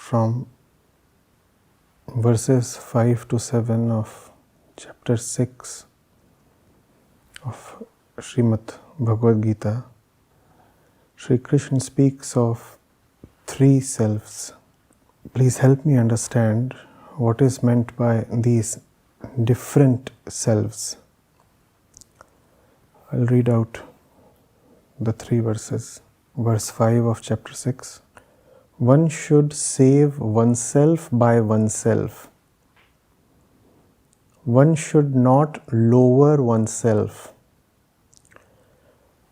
from verses 5 to 7 of chapter 6 of Shreemad Bhagavad Gita. Sri Krishna speaks of three selves. Please help me understand what is meant by these different selves. I'll read out the three verses. Verse 5 of chapter 6. One should save oneself by oneself. One should not lower oneself.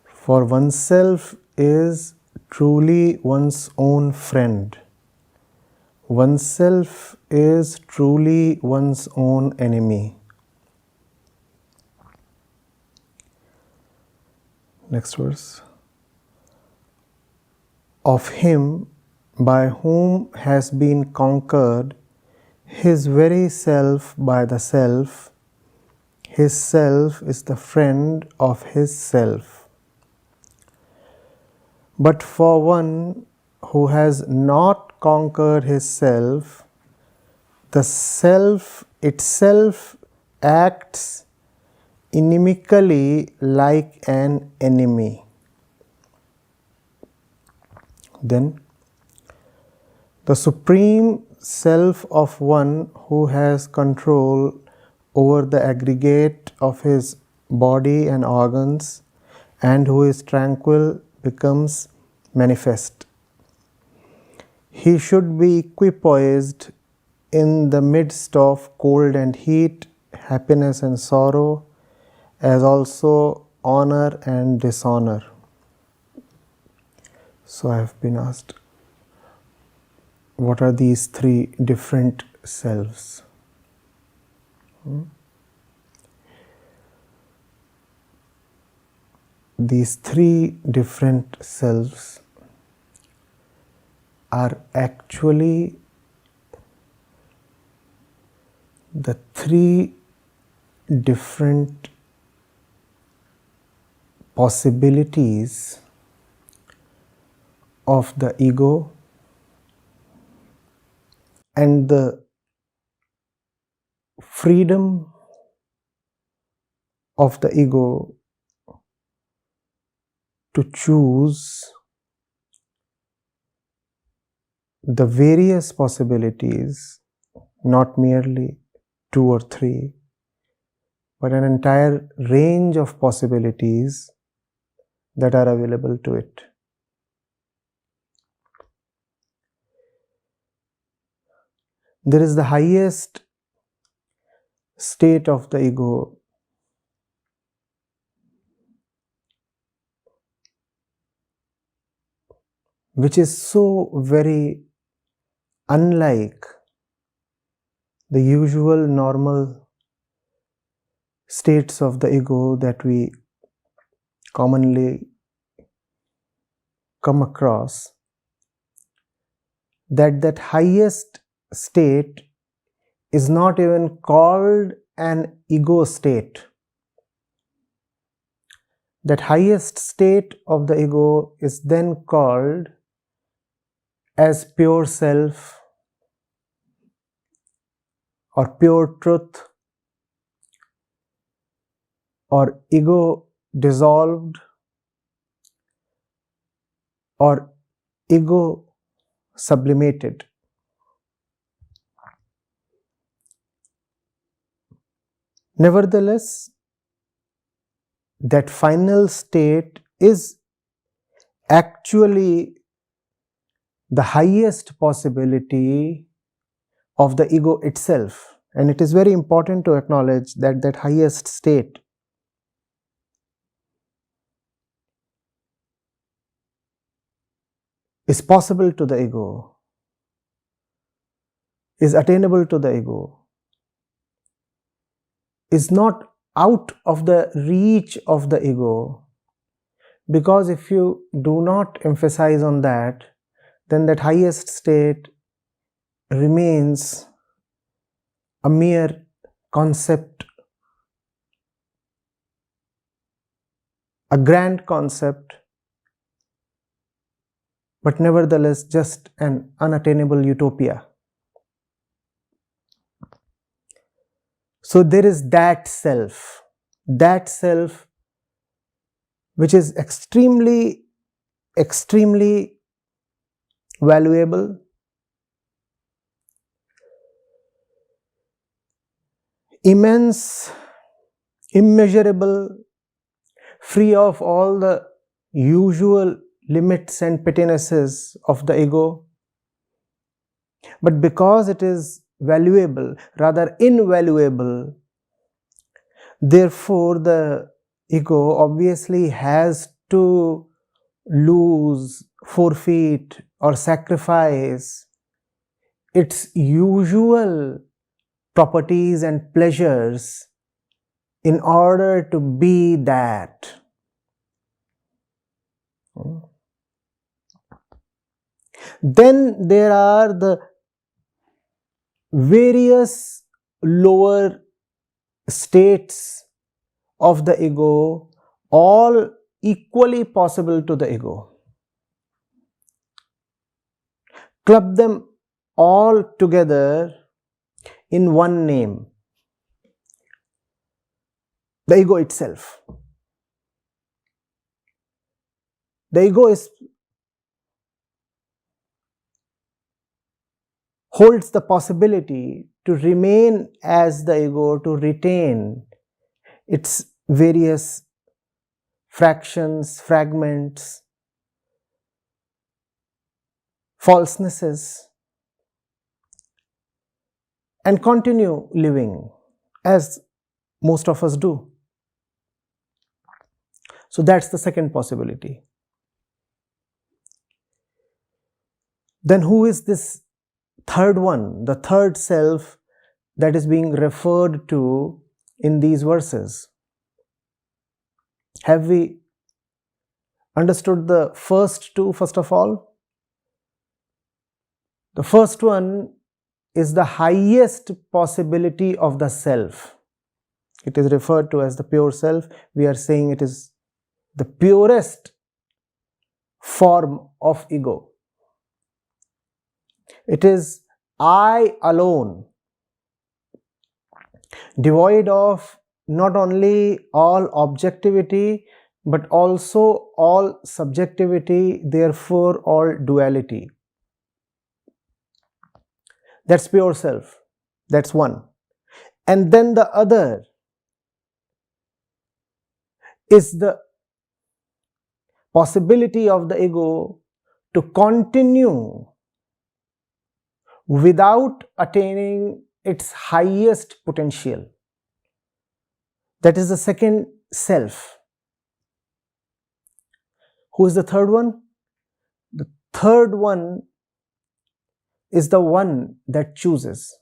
For oneself is truly one's own friend. Oneself is truly one's own enemy. Next verse. Of him by whom has been conquered his very self by the self, his self is the friend of his self. But for one who has not conquered his self, the self itself acts inimically like an enemy. Then, the supreme self of one who has control over the aggregate of his body and organs and who is tranquil becomes manifest. He should be equipoised in the midst of cold and heat, happiness and sorrow, as also honor and dishonor. So I have been asked, what are these three different selves? These three different selves are actually the three different possibilities of the ego and the freedom of the ego to choose the various possibilities, not merely two or three, but an entire range of possibilities that are available to it. There is the highest state of the ego, which is so very unlike the usual normal states of the ego that we commonly come across, that highest state is not even called an ego state. That highest state of the ego is then called as pure self or pure truth or ego dissolved or ego sublimated. Nevertheless, that final state is actually the highest possibility of the ego itself, and it is very important to acknowledge that highest state is possible to the ego, is attainable to the ego, is not out of the reach of the ego, because if you do not emphasize on that, then that highest state remains a mere concept, a grand concept but nevertheless just an unattainable utopia. So there is that self which is extremely valuable, immense, immeasurable, free of all the usual limits and pettinesses of the ego. But because it is valuable, rather invaluable, therefore the ego obviously has to lose, forfeit, or sacrifice its usual properties and pleasures in order to be that. Then there are the various lower states of the ego, all equally possible to the ego. Club them all together in one name: the ego itself. The ego holds the possibility to remain as the ego, to retain its various fractions, fragments, falsenesses, and continue living as most of us do. So that's the second possibility. Then who is this third one, the third self that is being referred to in these verses? Have we understood the first two first of all? The first one is the highest possibility of the self. It is referred to as the pure self. We are saying it is the purest form of ego. It is I alone, devoid of not only all objectivity but also all subjectivity, therefore all duality. That's pure self. That's one. And then the other is the possibility of the ego to continue without attaining its highest potential. That is the second self. Who is the third one? The third one is the one that chooses.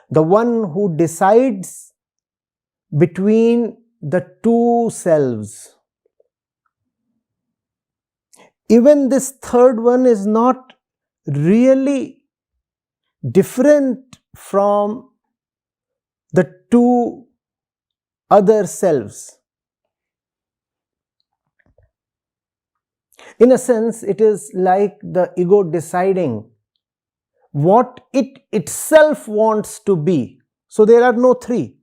The one who decides between the two selves. Even this third one is not really different from the two other selves. In a sense, it is like the ego deciding what it itself wants to be. So there are no three.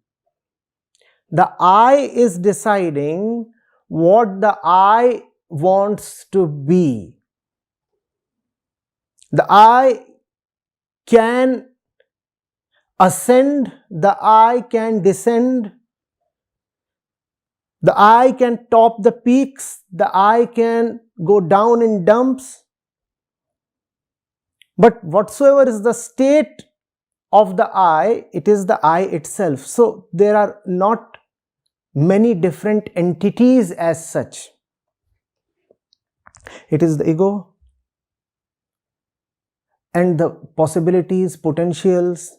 The I is deciding what the I wants to be. The I can ascend, the I can descend, the I can top the peaks, the I can go down in dumps. But whatsoever is the state of the I, it is the I itself. So there are not many different entities as such. It is the ego and the possibilities, potentials,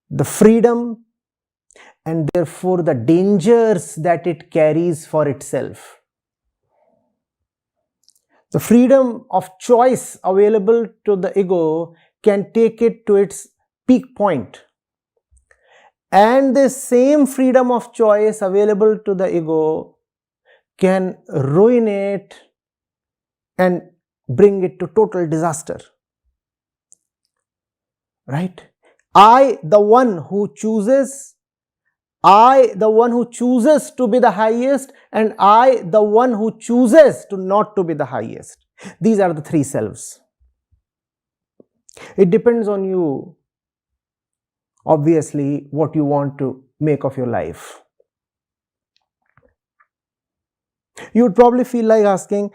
the freedom, and therefore the dangers that it carries for itself. The freedom of choice available to the ego can take it to its peak point. And the same freedom of choice available to the ego can ruinate and bring it to total disaster. Right? I, the one who chooses to be the highest, and I, the one who chooses to not to be the highest. These are the three selves. It depends on you, obviously, what you want to make of your life. You would probably feel like asking,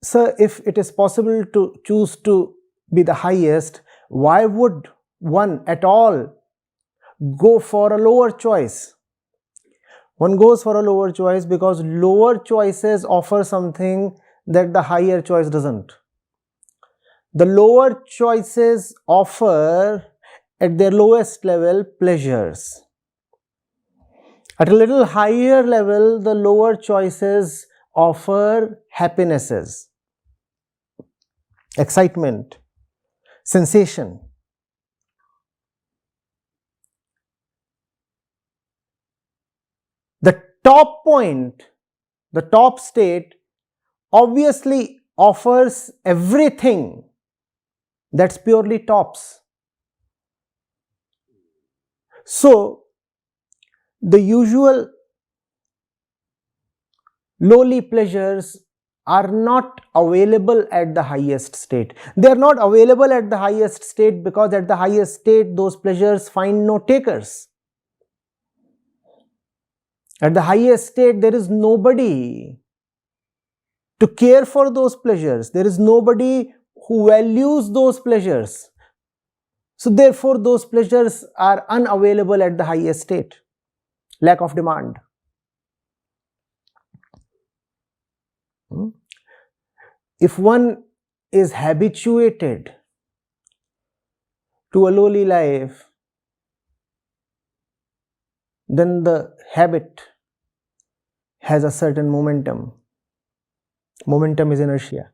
sir, if it is possible to choose to be the highest, why would one at all go for a lower choice? One goes for a lower choice because lower choices offer something that the higher choice doesn't. The lower choices offer, at their lowest level, pleasures. At a little higher level, the lower choices offer happinesses, excitement, sensation. The top point, the top state, obviously offers everything that's purely tops. So, the usual lowly pleasures are not available at the highest state. They are not available at the highest state because at the highest state those pleasures find no takers. At the highest state there is nobody to care for those pleasures. There is nobody who values those pleasures. So therefore those pleasures are unavailable at the highest state. Lack of demand. If one is habituated to a lowly life, then the habit has a certain momentum. Momentum is inertia.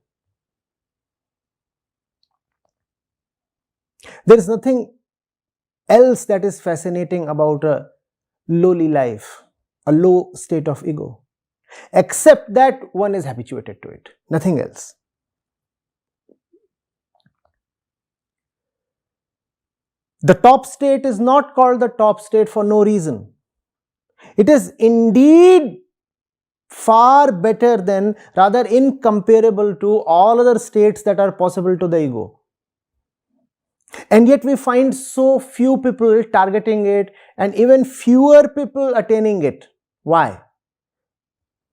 There is nothing else that is fascinating about a lowly life, a low state of ego, except that one is habituated to it. Nothing else. The top state is not called the top state for no reason. It is indeed far better than, rather incomparable to all other states that are possible to the ego. And yet we find so few people targeting it and even fewer people attaining it. Why?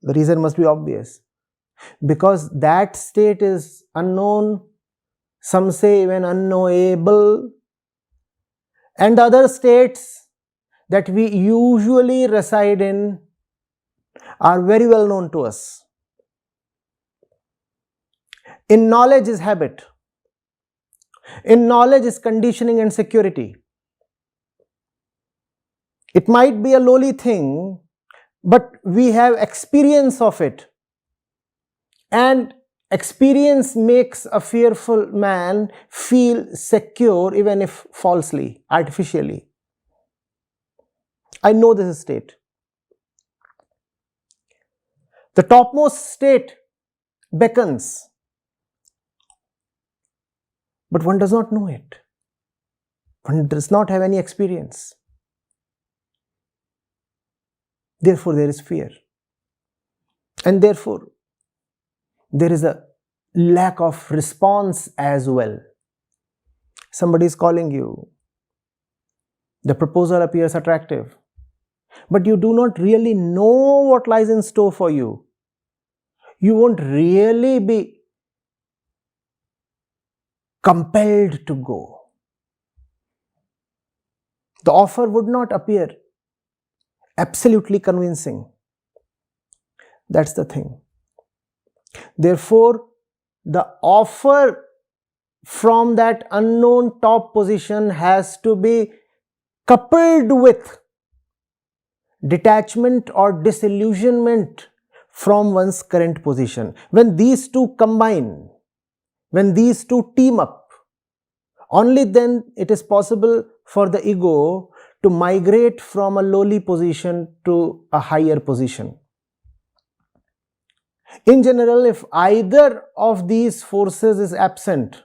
The reason must be obvious. Because that state is unknown, some say even unknowable, and the other states that we usually reside in are very well known to us. In knowledge is habit. In knowledge is conditioning and security. It might be a lowly thing, but we have experience of it. And experience makes a fearful man feel secure, even if falsely, artificially. I know this state. The topmost state beckons, but one does not know it. One does not have any experience. Therefore, there is fear. And therefore, there is a lack of response as well. Somebody is calling you. The proposal appears attractive, but you do not really know what lies in store for you. You won't really be compelled to go. The offer would not appear absolutely convincing. That's the thing. Therefore, the offer from that unknown top position has to be coupled with detachment or disillusionment from one's current position. When these two combine, when these two team up, only then it is possible for the ego to migrate from a lowly position to a higher position. In general, if either of these forces is absent,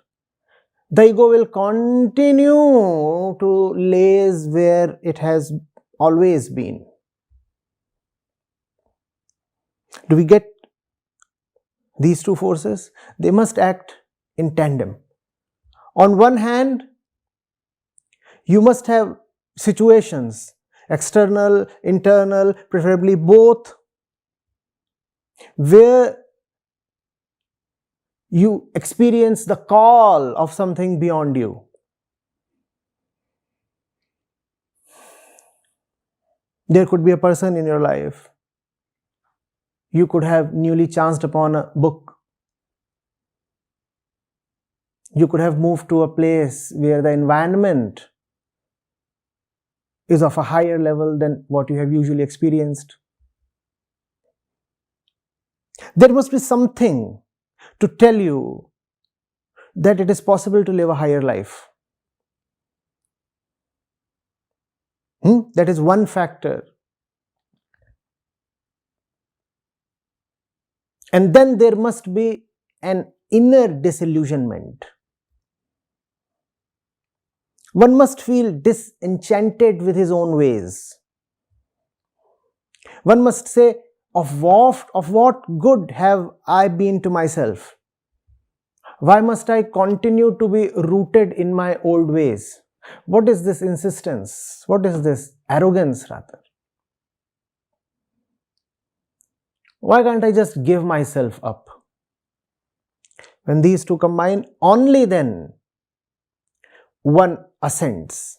the ego will continue to laze where it has always been. Do we get these two forces? They must act in tandem. On one hand, you must have situations, external, internal, preferably both, where you experience the call of something beyond you. There could be a person in your life. You could have newly chanced upon a book. You could have moved to a place where the environment is of a higher level than what you have usually experienced. There must be something to tell you that it is possible to live a higher life. That is one factor. And then there must be an inner disillusionment. One must feel disenchanted with his own ways. One must say, of what good have I been to myself? Why must I continue to be rooted in my old ways? What is this insistence? What is this arrogance rather? Why can't I just give myself up? When these two combine, only then one ascends.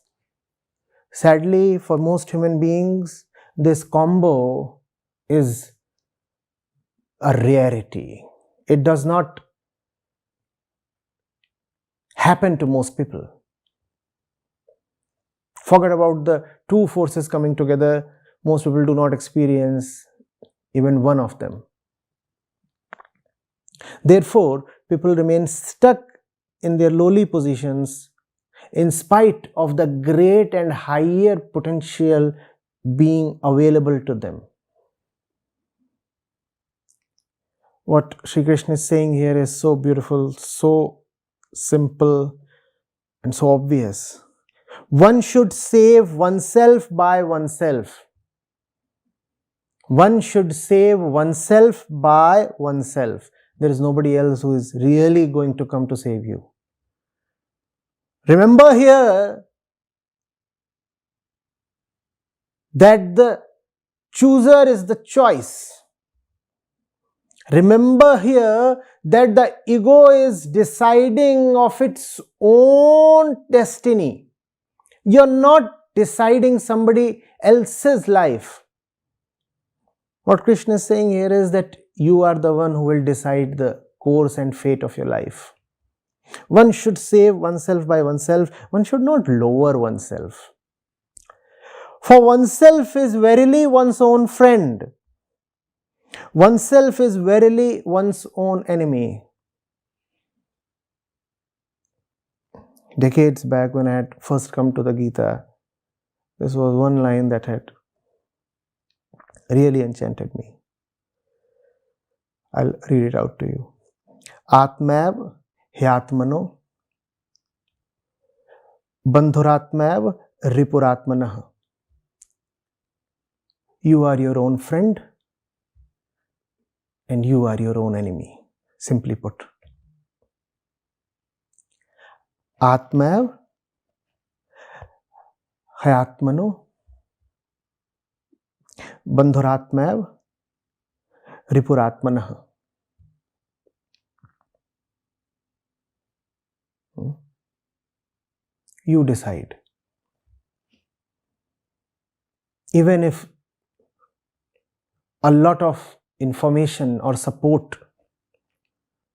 Sadly, for most human beings, this combo is a rarity. It does not happen to most people. Forget about the two forces coming together. Most people do not experience even one of them. Therefore, people remain stuck in their lowly positions in spite of the great and higher potential being available to them. What Sri Krishna is saying here is so beautiful, so simple, and so obvious. One should save oneself by oneself. One should save oneself by oneself. There is nobody else who is really going to come to save you. Remember here that the chooser is the choice. Remember here that the ego is deciding of its own destiny. You're not deciding somebody else's life. What Krishna is saying here is that you are the one who will decide the course and fate of your life. One should save oneself by oneself. One should not lower oneself. For oneself is verily one's own friend. Oneself is verily one's own enemy. Decades back when I had first come to the Gita, this was one line that had really enchanted me. I'll read it out to you. Atmav hyatmano bandhuratmav ripuratmanah. You are your own friend and you are your own enemy. Simply put. Atmav hyatmano bandhuratmav ripuratmanah. You decide. Even if a lot of information or support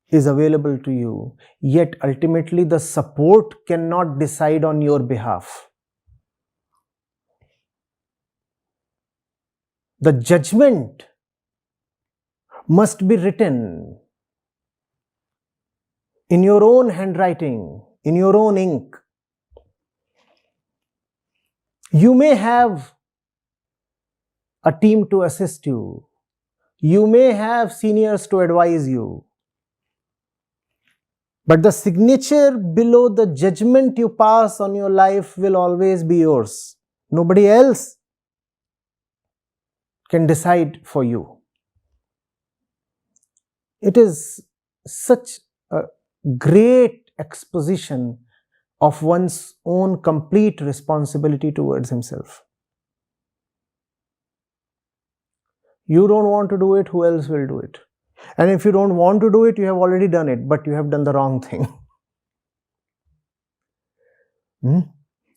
is available to you, yet ultimately the support cannot decide on your behalf. The judgment must be written in your own handwriting, in your own ink. You may have a team to assist you. You may have seniors to advise you, but the signature below the judgment you pass on your life will always be yours. Nobody else can decide for you. It is such a great exposition of one's own complete responsibility towards himself. You don't want to do it, who else will do it? And if you don't want to do it, you have already done it, but you have done the wrong thing.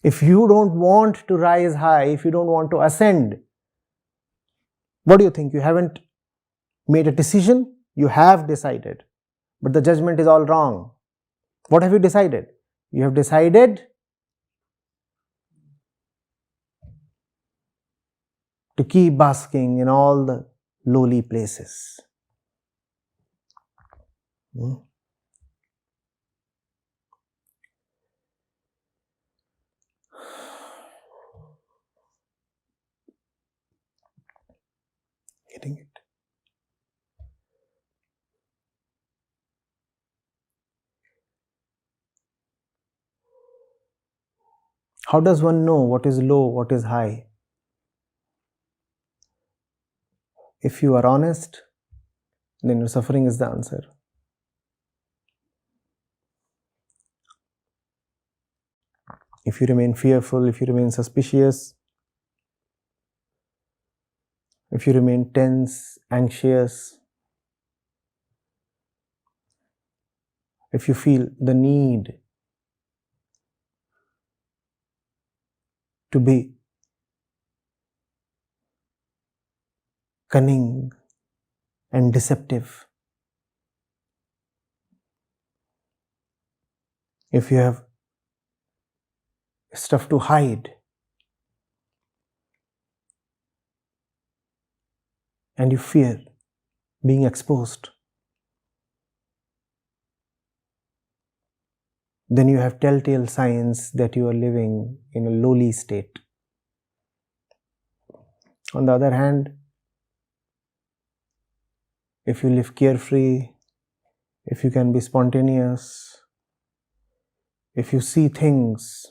If you don't want to rise high, if you don't want to ascend, what do you think? You haven't made a decision? You have decided, but the judgment is all wrong. What have you decided? You have decided to keep basking in all the lowly places. Getting it? How does one know what is low, what is high? If you are honest, then your suffering is the answer. If you remain fearful, if you remain suspicious, if you remain tense, anxious, if you feel the need to be cunning and deceptive, if you have stuff to hide, and you fear being exposed, then you have telltale signs that you are living in a lowly state. On the other hand, if you live carefree, if you can be spontaneous, if you see things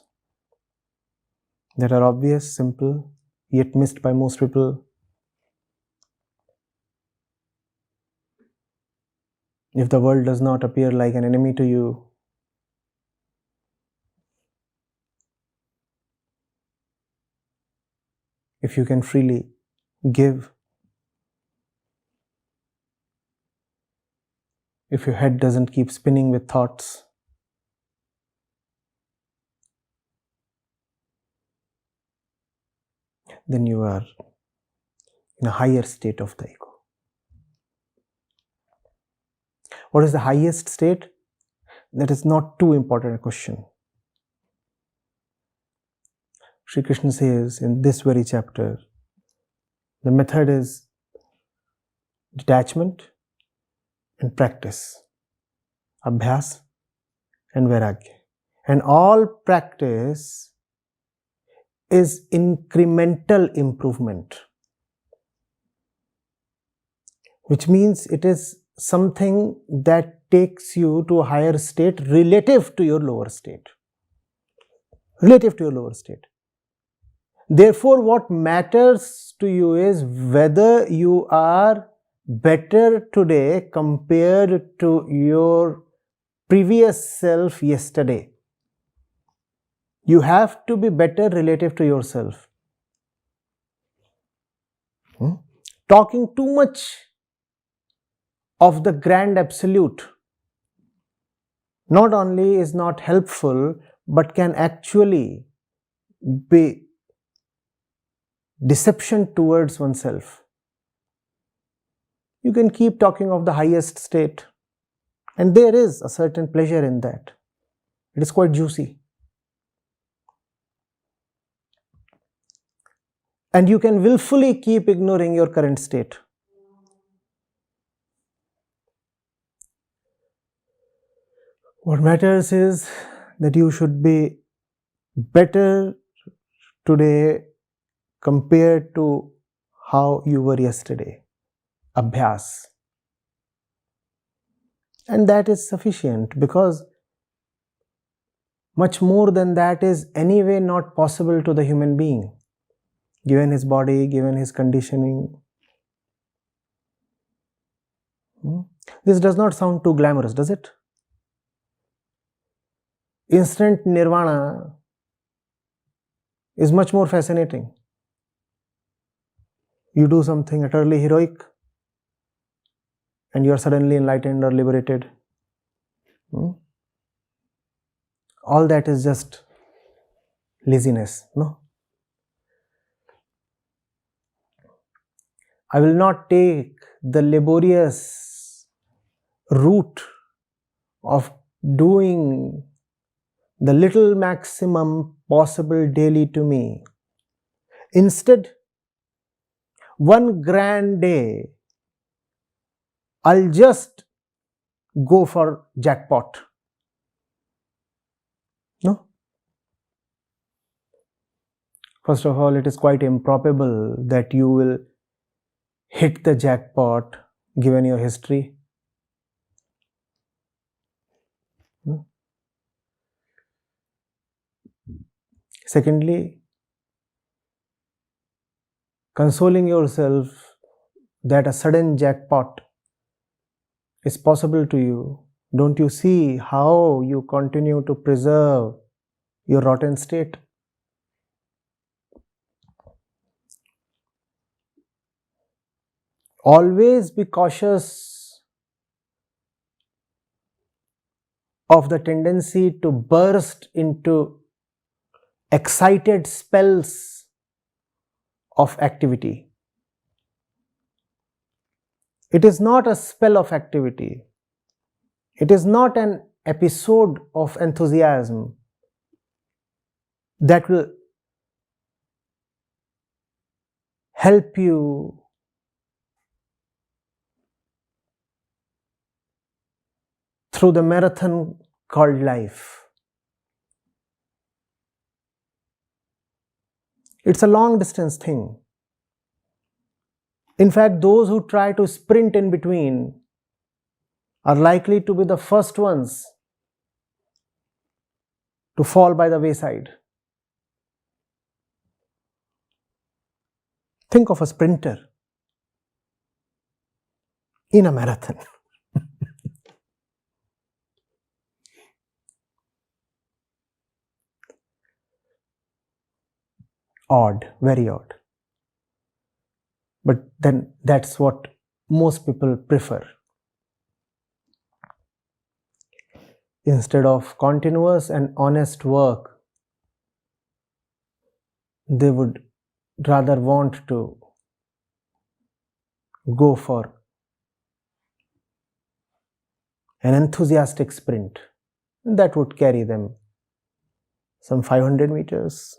that are obvious, simple, yet missed by most people, if the world does not appear like an enemy to you, if you can freely give, if your head doesn't keep spinning with thoughts, then you are in a higher state of the ego. What is the highest state? That is not too important a question. Sri Krishna says in this very chapter, the method is detachment and practice, abhyas and vairagya. And all practice is incremental improvement, which means it is something that takes you to a higher state relative to your lower state. Relative to your lower state. Therefore, what matters to you is whether you are better today compared to your previous self yesterday. You have to be better relative to yourself. Talking too much of the grand absolute not only is not helpful, but can actually be deception towards oneself. You can keep talking of the highest state, and there is a certain pleasure in that. It is quite juicy. And you can willfully keep ignoring your current state. What matters is that you should be better today compared to how you were yesterday. abhyas. And that is sufficient, because much more than that is anyway not possible to the human being, given his body, given his conditioning. This does not sound too glamorous, does it? Instant nirvana is much more fascinating. You do something utterly heroic and you are suddenly enlightened or liberated. All that is just laziness, no? I will not take the laborious route of doing the little maximum possible daily to me. Instead, one grand day, I'll just go for jackpot. No? First of all, it is quite improbable that you will hit the jackpot given your history. No? Secondly, consoling yourself that a sudden jackpot is possible to you. Don't you see how you continue to preserve your rotten state? Always be cautious of the tendency to burst into excited spells of activity. It is not a spell of activity. It is not an episode of enthusiasm that will help you through the marathon called life. It's a long distance thing. In fact, those who try to sprint in between are likely to be the first ones to fall by the wayside. Think of a sprinter in a marathon. Odd, very odd. But then that's what most people prefer. Instead of continuous and honest work, they would rather want to go for an enthusiastic sprint. And that would carry them some 500 meters.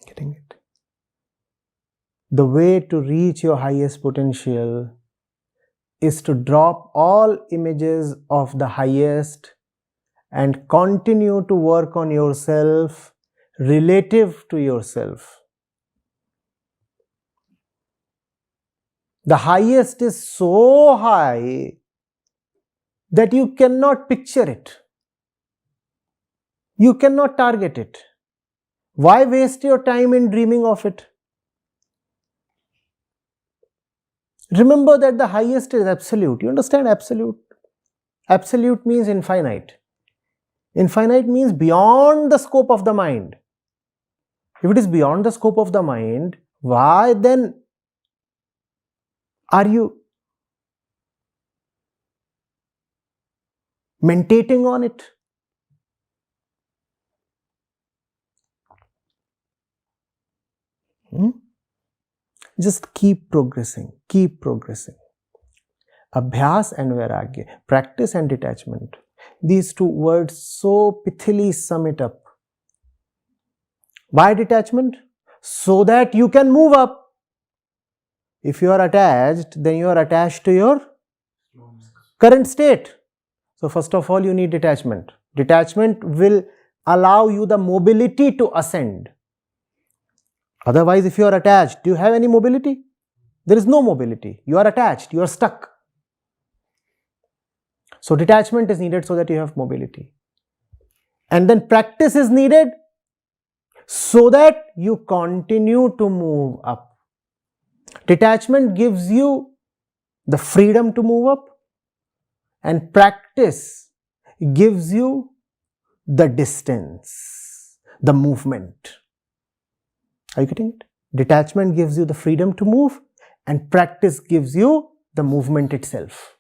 Getting it? The way to reach your highest potential is to drop all images of the highest and continue to work on yourself relative to yourself. The highest is so high that you cannot picture it. You cannot target it. Why waste your time in dreaming of it? Remember that the highest is absolute. You understand absolute? Absolute means infinite. Infinite means beyond the scope of the mind. If it is beyond the scope of the mind, why then are you meditating on it? Just keep progressing, keep progressing. Abhyas and vairagya, practice and detachment. These two words so pithily sum it up. Why detachment? So that you can move up. If you are attached, then you are attached to your current state. So first of all, you need detachment. Detachment will allow you the mobility to ascend. Otherwise, if you are attached, do you have any mobility? There is no mobility. You are attached, you are stuck. So detachment is needed so that you have mobility. And then practice is needed so that you continue to move up. Detachment gives you the freedom to move up, and practice gives you the distance, the movement. Are you getting it? Detachment gives you the freedom to move, and practice gives you the movement itself.